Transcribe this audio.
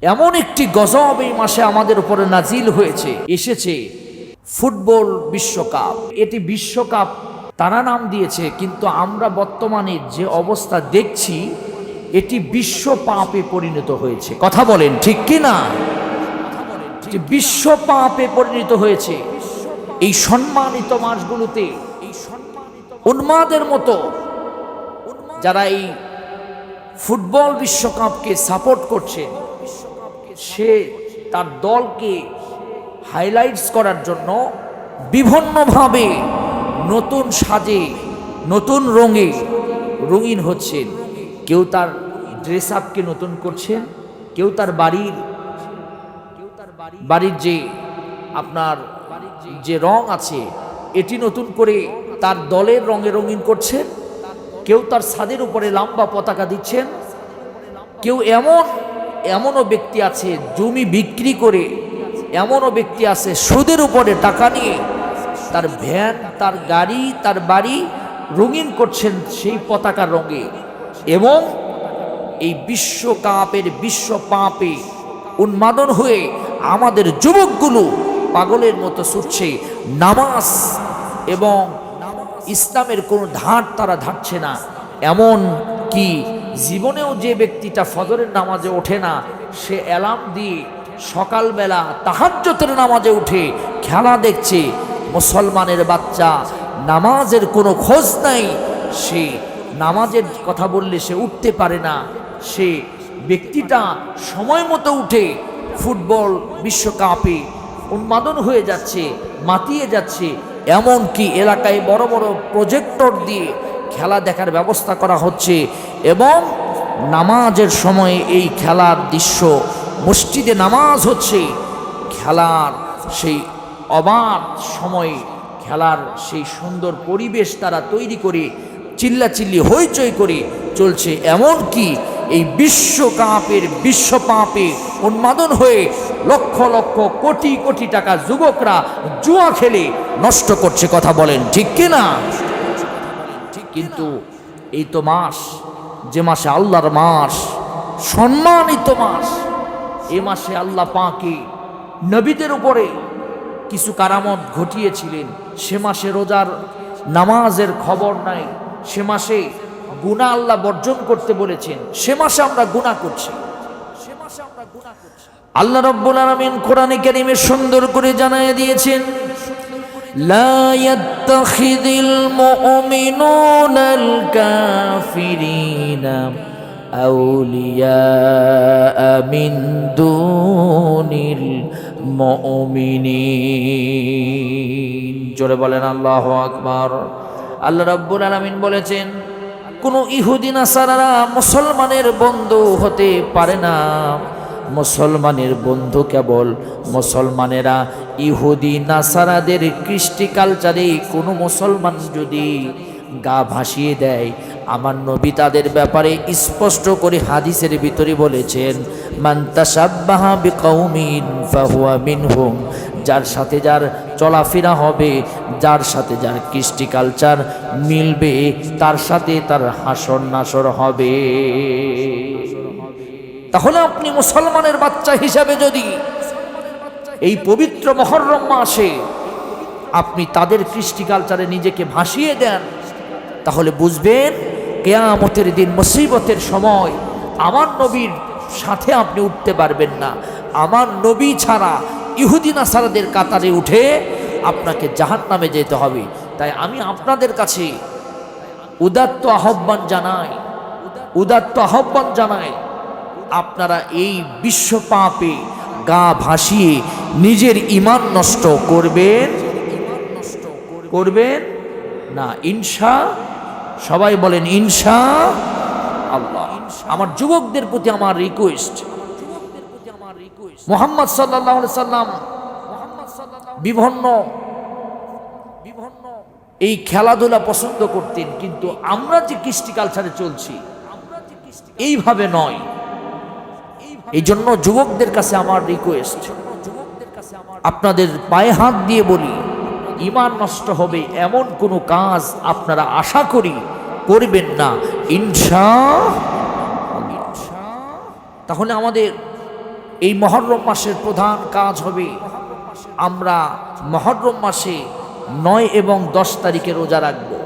এমন একটি গজব এই মাসে আমাদের উপরে নাজিল হয়েছে, এসেছে ফুটবল বিশ্বকাপ। এটি বিশ্বকাপ তারা নাম দিয়েছে, কিন্তু আমরা বর্তমানে যে অবস্থা দেখছি এটি বিশ্ব পাপে পরিণত হয়েছে। কথা বলেন ঠিক কি না? বিশ্ব পাপে পরিণত হয়েছে। এই সম্মানিত মাসগুলোতে উন্মাদের মতো যারা এই ফুটবল বিশ্বকাপকে সাপোর্ট করছে, সে তার দলকে হাইলাইটস করার জন্য বিভিন্নভাবে নতুন সাজে নতুন রঙে রঙিন হচ্ছেন। কেউ তার ড্রেস আপকে নতুন করছেন, কেউ তার বাড়ির যে আপনার যে রং আছে এটি নতুন করে তার দলের রঙে রঙিন করছেন, কেউ তার ছাদের উপরে লম্বা পতাকা দিচ্ছেন, কেউ এমনও ব্যক্তি আছে জমি বিক্রি করে, এমনও ব্যক্তি আছে সুদের উপরে টাকা নিয়ে তার ভ্যান, তার গাড়ি, তার বাড়ি রঙিন করছেন সেই পতাকার রঙে। এবং এই বিশ্বকাপের বিশ্ব পাপে উন্মাদন হয়ে আমাদের যুবকগুলো পাগলের মতো ছুটছে। নামাজ এবং ইসলামের কোনো ধার তারা ধারছে না। এমন কি জীবনেও যে ব্যক্তিটা ফজরের নামাজে ওঠে না, সে অ্যালার্ম দিয়ে সকালবেলা তাহাজ্জুদের নামাজে উঠে খেলা দেখছে। মুসলমানের বাচ্চা নামাজের কোনো খোঁজ নাই, সে নামাজের কথা বললে সে উঠতে পারে না। সে ব্যক্তিটা সময় মতো উঠে ফুটবল বিশ্বকাপে উন্মাদন হয়ে যাচ্ছে, মাতিয়ে যাচ্ছে। এমনকি এলাকায় বড় বড় প্রজেক্টর দিয়ে খেলা দেখার ব্যবস্থা করা হচ্ছে এবং নামাজের সময়ে এই খেলার দৃশ্য, মসজিদে নামাজ হচ্ছে, খেলার সেই অবাধ সময়ে খেলার সেই সুন্দর পরিবেশ তারা তৈরি করে চিল্লাচিল্লি হইচই করে চলছে। এমনকি এই বিশ্বকাপের বিশ্বপাপে উন্মাদন হয়ে লক্ষ লক্ষ কোটি কোটি টাকা যুবকরা জুয়া খেলে নষ্ট করছে। কথা বলেন ঠিক কিনা? কিন্তু এই তো মাস, যে মাসে আল্লাহর মাস, সম্মানিত মাস, এ মাসে আল্লাহ পাকে নবীদের উপরে কিছু কারামত ঘটিয়েছিলেন। সে মাসে রোজার নামাজের খবর নাই, সে মাসে গুনাহ আল্লাহ বর্জন করতে বলেছেন, সে মাসে আমরা গুনাহ করছি। আল্লাহ রাব্বুল আলামিন কোরআনে কারীমে সুন্দর করে জানায় দিয়েছেন, লা ইয়াত্তাখিযুল মুমিনুনাল কাফিরিনা আউলিয়া মিন দুনিল মুমিনিন। জোরে বলেন আল্লাহু আকবার। আল্লাহ রাব্বুল আলামিন বলেছেন, কোন ইহুদি নাসারারা মুসলমানের বন্ধু হতে পারে না। মুসলমানের বন্ধু কেবল মুসলমানেরা। ইহুদি নাসারাদের কৃষ্টি কালচারে কোনো মুসলমান যদি গা ভাসিয়ে দেয়, আমার নবী তাদের ব্যাপারে স্পষ্ট করে হাদিসের ভিতরে বলেছেন, মান তাশাব্বাহা বিকাউমিন ফাহুয়া মিনহুম। যার সাথে যার চলাফেরা হবে, যার সাথে যার কৃষ্টি কালচার মিলবে, তার সাথে তার হাসর নাসর হবে। তাহলে আপনি মুসলমানের বাচ্চা হিসাবে যদি এই পবিত্র মুহররম মাসে আপনি তাদের কৃষ্টি কালচারে নিজেকে ভাসিয়ে দেন, তাহলে বুঝবেন কিয়ামতের দিন মুসিবতের সময় আমার নবীর সাথে আপনি উঠতে পারবেন না। আমার নবী ছাড়া ইহুদি নাসারাদের কাতারে উঠে আপনাকে জাহান্নামে যেতে হবে। তাই আমি আপনাদের কাছে উদাত্ত আহ্বান জানাই, আপনারা এই বিশ্বপাপে গা ভাসিয়ে নিজের ঈমান নষ্ট করবেন না। সবাই বলেন ইনশাআল্লাহ। আমার যুবকদের প্রতি আমার রিকোয়েস্ট, মুহাম্মদ সাল্লাল্লাহু আলাইহি সাল্লাম বিভিন্ন এই খেলাধুলা পছন্দ করতেন, কিন্তু আমরা যে কৃষ্টি কালচারে চলছি এইভাবে নয়। এই জন্য যুবকদের কাছে আমার রিকোয়েস্ট, আপনাদের পায়ে হাত দিয়ে বলি, ঈমান নষ্ট হবে এমন কোনো কাজ আপনারা আশা করি করবেন না ইনশাআল্লাহ। তাহলে আমাদের এই মহররম মাসের প্রধান কাজ হবে আমরা মহররম মাসে 9 এবং 10 তারিখে রোজা রাখবো।